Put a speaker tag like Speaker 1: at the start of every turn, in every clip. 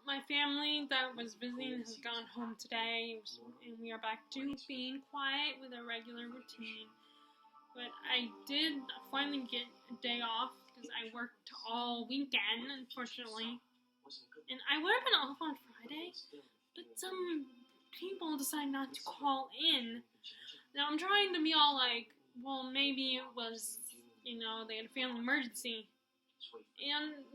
Speaker 1: my family that was visiting has gone home today, and we are back to being quiet with our regular routine. But I did finally get a day off because I worked all weekend, unfortunately. And I would have been off on Friday, but some people decided not to call in. Now I'm trying to be all like, well, maybe it was, they had a family emergency. And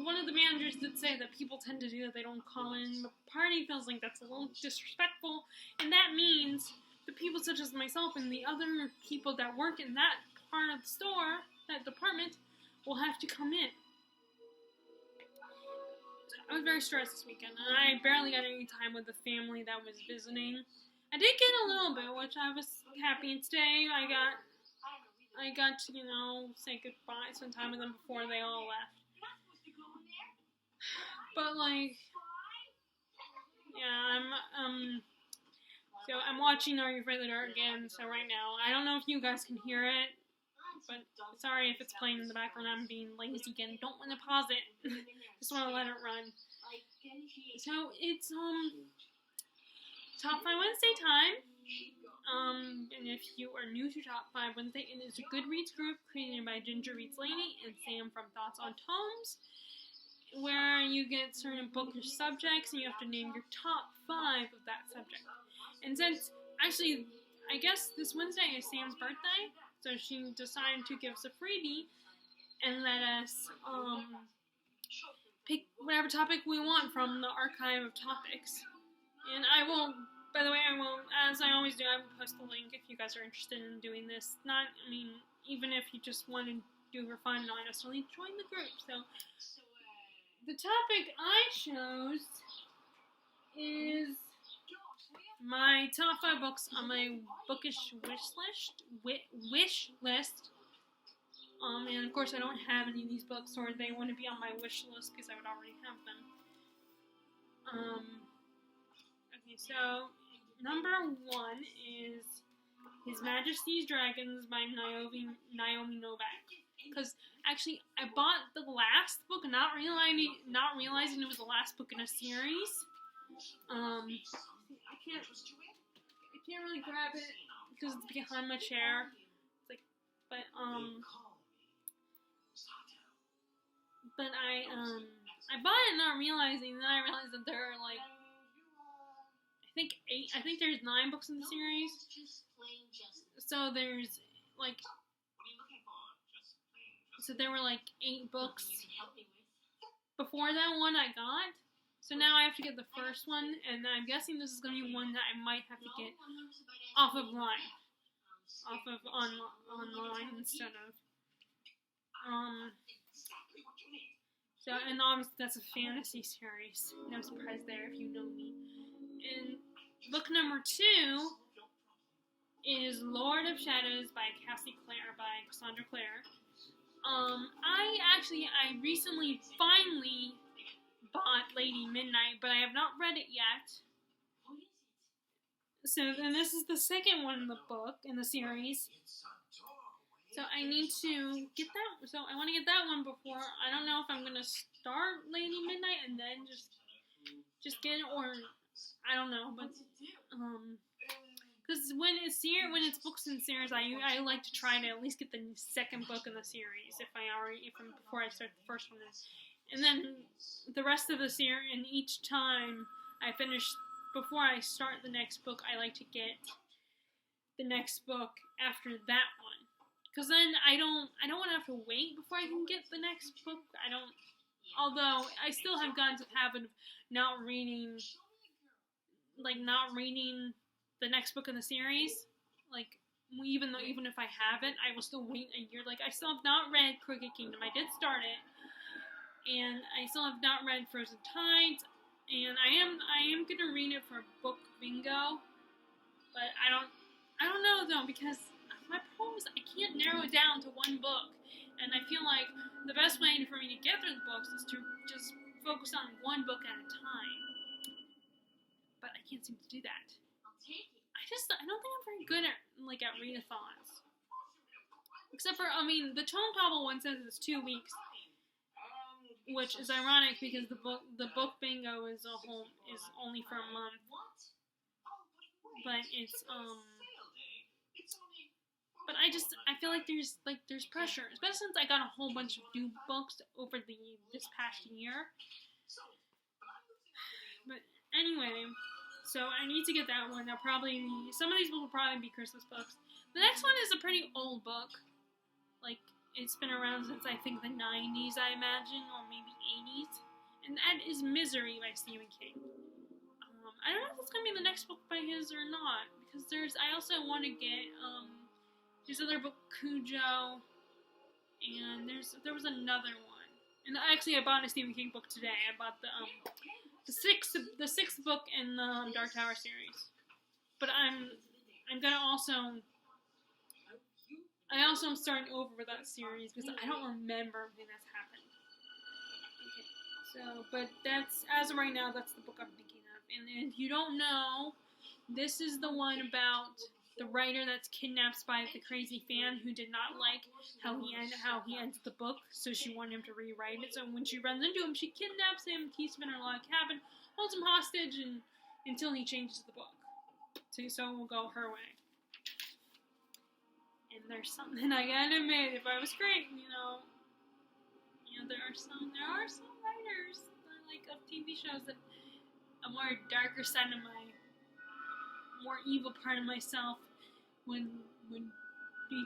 Speaker 1: one of the managers did say that people tend to do that, they don't call in. The party feels like that's a little disrespectful, and that means the people such as myself and the other people that work in that part of the store, that department, will have to come in. I was very stressed this weekend, and I barely got any time with the family that was visiting. I did get a little bit, which I was happy, and today I got to, say goodbye, spend time with them before they all left. But, so I'm watching Are You Afraid of the Dark again, so right now, I don't know if you guys can hear it, but sorry if it's playing in the background, I'm being lazy again, don't want to pause it, just want to let it run. So, it's, Top 5 Wednesday time. And if you are new to Top 5 Wednesday, it is a Goodreads group created by Ginger Reads Lady and Sam from Thoughts on Tomes, where you get certain bookish subjects and you have to name your top 5 of that subject. And since, actually, I guess this Wednesday is Sam's birthday, so she decided to give us a freebie and let us pick whatever topic we want from the archive of topics. And by the way, as I always do, I will post the link if you guys are interested in doing this. Even if you just want to do it for fun, not necessarily join the group. So, the topic I chose is my top 5 books on my Bookish wish list. And of course, I don't have any of these books, or they wouldn't be on my wish list because I would already have them. Okay, so number 1 is His Majesty's Dragons by Naomi Novak. Because actually, I bought the last book, not realizing it was the last book in a series. I can't really grab it because it's behind my chair. But I bought it not realizing, and then I realized that there are I think there's 9 books in the series. So there's so there were 8 books before that one I got. So now I have to get the first one, and I'm guessing this is going to be one that I might have to get online instead of So, and obviously that's a fantasy series. No surprise there if you know me. And book number 2 is Lord of Shadows by Cassandra Clare. I recently finally bought Lady Midnight, but I have not read it yet. So, and this is the second one in the book, in the series. So I need to get that, so I want to get that one before, I don't know if I'm going to start Lady Midnight and then just get it, or, I don't know, but, because when it's books in series, I like to try to at least get the second book in the series, before I start the first one. And then the rest of the series, and each time I finish, before I start the next book, I like to get the next book after that one. Because then I don't want to have to wait before I can get the next book. Although I still have gotten to the habit of not reading the next book in the series. Even if I have it, I will still wait a year. I still have not read Crooked Kingdom. I did start it, and I still have not read Frozen Tides, and I am gonna read it for book bingo, but I don't know though, because my problem is I can't narrow it down to one book, and I feel like the best way for me to get through the books is to just focus on one book at a time. But I can't seem to do that. I don't think I'm very good at readathons. Except for, the Tone Tobble one says it's 2 weeks. which is ironic because the book bingo is only for a month, but but I feel like there's pressure, especially since I got a whole bunch of new books over this past year. But anyway, so I need to get that one. Some of these books will probably be Christmas books. The next one is a pretty old book. Like, it's been around since I think the 90s, I imagine, or maybe 80s. And that is Misery by Stephen King. I don't know if it's going to be the next book by his or not, because I also want to get his other book, Cujo, and there was another one. And actually, I bought a Stephen King book today. I bought the sixth book in the Dark Tower series. But I'm gonna also am starting over with that series because I don't remember everything that's happened. Okay, so but that's as of right now, that's the book I'm thinking of. And if you don't know, this is the one about the writer that's kidnapped by the crazy fan who did not like how he ends the book, so she wanted him to rewrite it. So when she runs into him, she kidnaps him, keeps him in her log cabin, holds him hostage, until he changes the book. So it will go her way. And there's something I gotta admit, if I was great, there are some writers of TV shows that a more darker side of my more evil part of myself would be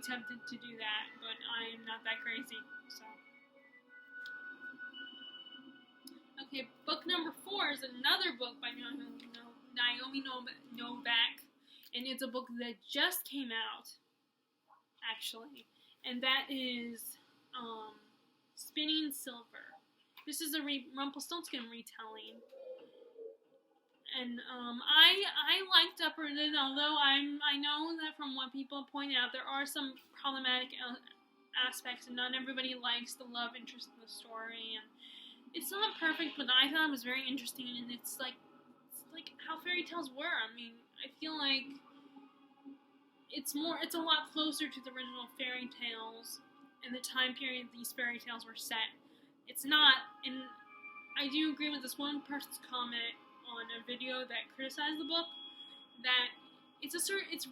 Speaker 1: tempted to do that, but I am not that crazy. So, okay, book number 4 is another book by Naomi Novak, and it's a book that just came out, actually, and that is Spinning Silver. This is a Rumpelstiltskin retelling. And I liked Upper Lid, although I know that from what people point out, there are some problematic aspects, and not everybody likes the love interest in the story. And it's not perfect, but I thought it was very interesting, and it's like how fairy tales were. I mean, I feel like it's a lot closer to the original fairy tales and the time period these fairy tales were set. It's not, and I do agree with this one person's comment on a video that criticized the book, that it's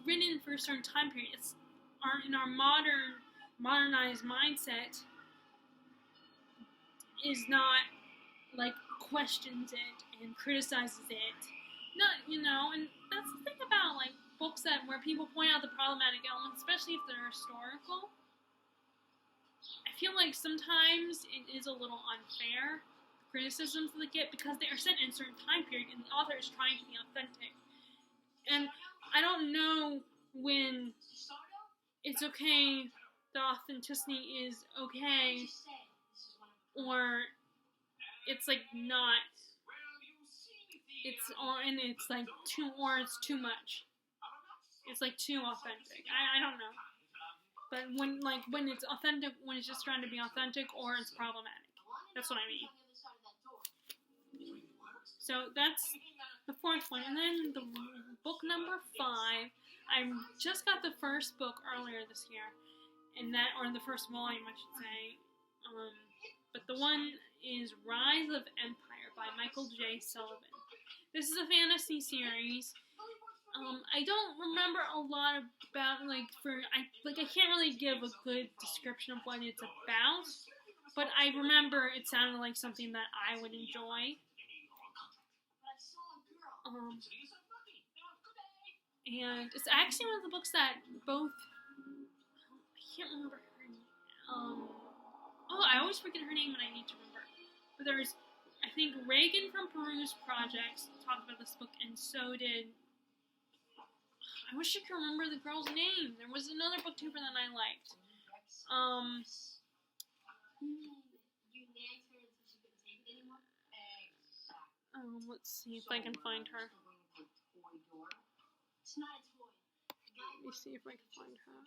Speaker 1: written for a certain time period. In our modernized mindset is not questions it and criticizes it. Not, and that's the thing about books where people point out the problematic elements, especially if they're historical. I feel like sometimes it is a little unfair, criticisms they get, because they are set in a certain time period and the author is trying to be authentic. And I don't know when it's okay, the authenticity is okay, or it's not. It's too much. It's too authentic. I don't know. But when it's authentic, when it's just trying to be authentic, or it's problematic. That's what I mean. So that's the 4th one. And then the book number 5, I just got the first book earlier this year, or the first volume, I should say. But the one is Rise of Empire by Michael J. Sullivan. This is a fantasy series. I don't remember a lot about I can't really give a good description of what it's about, but I remember it sounded like something that I would enjoy. And it's actually one of the books that both, I can't remember her name. I always forget her name when I need to remember. But there's, I think Reagan from Peru's Projects talked about this book, and so did, I wish I could remember the girl's name. There was another booktuber that I liked. Let's see if I can find her. Let me see if I can find her.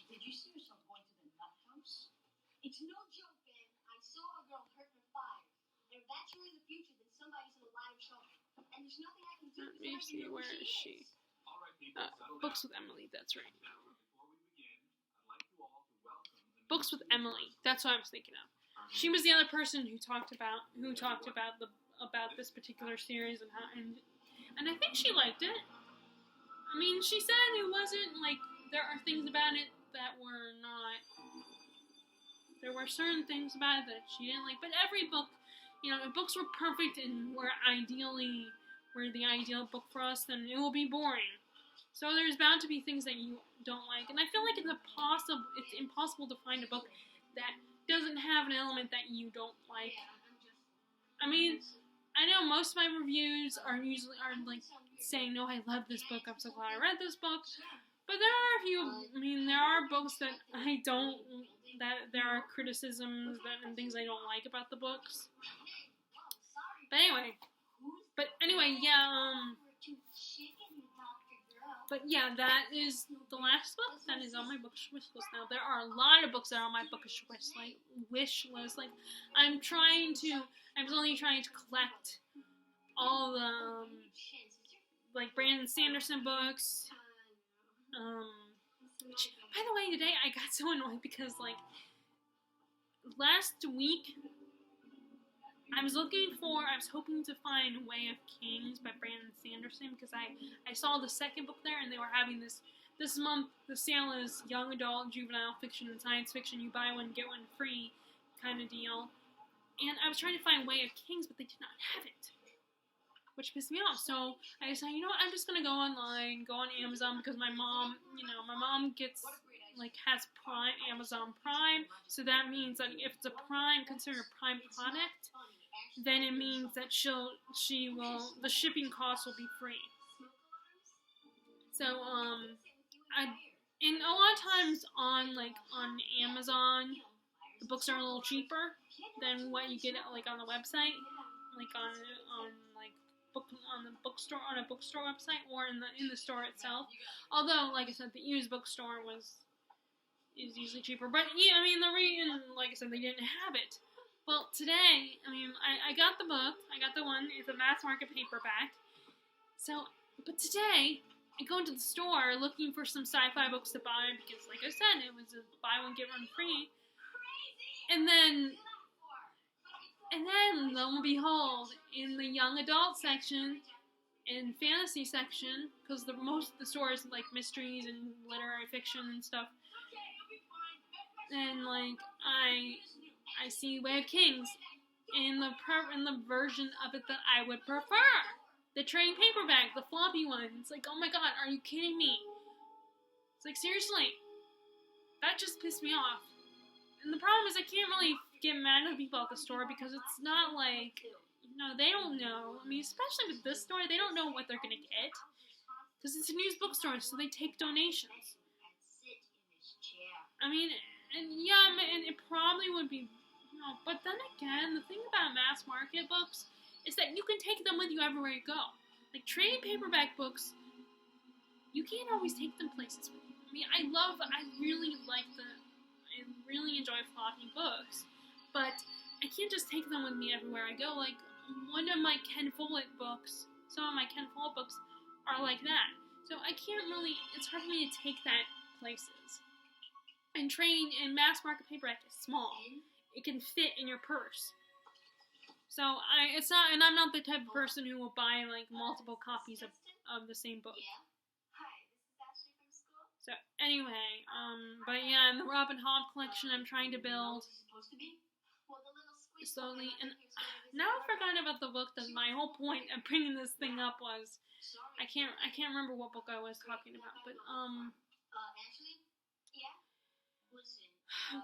Speaker 2: Did you see yourself going to the nut house? It's no joke, Ben. I saw a girl hurt in a fire. And if that's really the future, then somebody's in a line of trouble. And there's nothing I can do.
Speaker 1: Let me see, where is she? Books with Emily, that's right. Books with Emily, that's what I was thinking of. she was the other person who talked about this particular series and I think she liked it. I mean, she said it wasn't like there are things about it that were not. There were certain things about it that she didn't like, but every book, if books were perfect and were the ideal book for us, then it will be boring. So there's bound to be things that you don't like, and I feel like it's impossible to find a book that doesn't have an element that you don't like. I mean, I know most of my reviews are like saying, "No, I love this book. I'm so glad I read this book." But there are a few. I mean, there are books that I don't. That there are criticisms and things I don't like about the books. But anyway, yeah. But yeah, that is the last book that is on my Bookish wish list now. There are a lot of books that are on my Bookish wish list. Like, I'm only trying to collect all the, like, Brandon Sanderson books. Which, by the way, today I got so annoyed because, like, last week, I was hoping to find Way of Kings by Brandon Sanderson because I saw the second book there and they were having this month, the sale is young adult, juvenile fiction, and science fiction, you buy one, get one free kind of deal. And I was trying to find Way of Kings, but they did not have it, which pissed me off. So I decided, you know what, I'm just going to go online, go on Amazon, because my mom gets, like, has Amazon Prime, so that means that if it's considered a Prime product, then it means that the shipping costs will be free. So, and a lot of times on Amazon, the books are a little cheaper than what you get on the website, like on a bookstore website or in the store itself. Although, like I said, the used bookstore is usually cheaper. But yeah, I mean, like I said, they didn't have it. Well, today, I mean, I got the book. I got the one. It's a mass market paperback. So, but today, I go into the store looking for some sci-fi books to buy because, like I said, it was a buy one, get one free. And then, lo and behold, in the young adult section and fantasy section, because most of the store is like mysteries and literary fiction and stuff, and like I see Way of Kings in the version of it that I would prefer. The trade paperback, the floppy one. It's like, oh my god, are you kidding me? It's like, seriously. That just pissed me off. And the problem is I can't really get mad at the people at the store because it's not like, they don't know. I mean, especially with this store, they don't know what they're going to get. Because it's a used bookstore, so they take donations. I mean, and it probably would be, but then again, the thing about mass market books is that you can take them with you everywhere you go. Like, trade paperback books, you can't always take them places with you. I mean, I really enjoy floppy books, but I can't just take them with me everywhere I go. Like, some of my Ken Follett books are like that. So it's hard for me to take that places. And mass market paperback is small. It can fit in your purse. So I'm not the type of person who will buy like multiple copies of the same book. So anyway, but yeah, the Robin Hobb collection I'm trying to build slowly, and now I've forgotten about the book that my whole point of bringing this thing up was. I can't remember what book I was talking about, but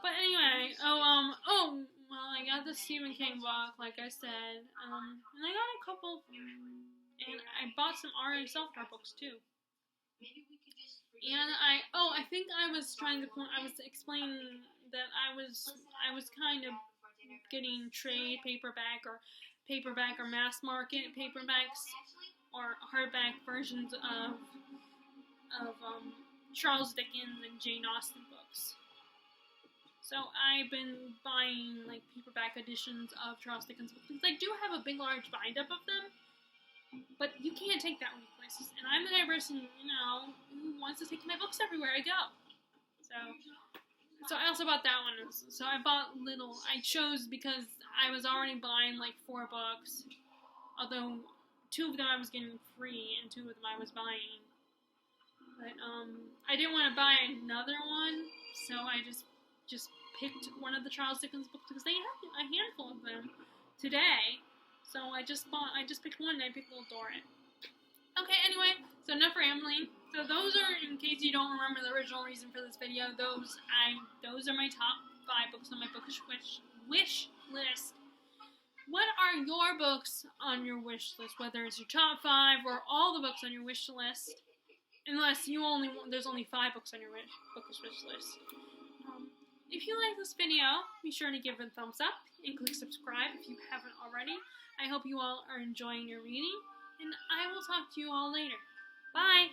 Speaker 1: But anyway, well, I got the Stephen King book, like I said, and I got a couple, and I bought some R.A. self-help books too. And I think I was explaining that I was kind of getting trade paperback or mass market paperbacks or hardback versions of Charles Dickens and Jane Austen books. So I've been buying like paperback editions of Charles Dickens books. I do have a big, large bind-up of them, but you can't take that many places. And I'm the type of person, who wants to take my books everywhere I go. So So I also bought that one. So I bought little. I chose because I was already buying like 4 books. Although 2 of them I was getting free and 2 of them I was buying. But I didn't want to buy another one, so I just picked one of the Charles Dickens books because they had a handful of them today. So I just picked one and I picked Little Dorrit. Okay, anyway, so enough rambling. So those are, in case you don't remember the original reason for this video, those are my top 5 books on my Bookish wish list. What are your books on your wish list? Whether it's your top 5 or all the books on your wish list, unless there's only 5 books on your Bookish wish list. If you like this video, be sure to give it a thumbs up and click subscribe if you haven't already. I hope you all are enjoying your reading, and I will talk to you all later. Bye!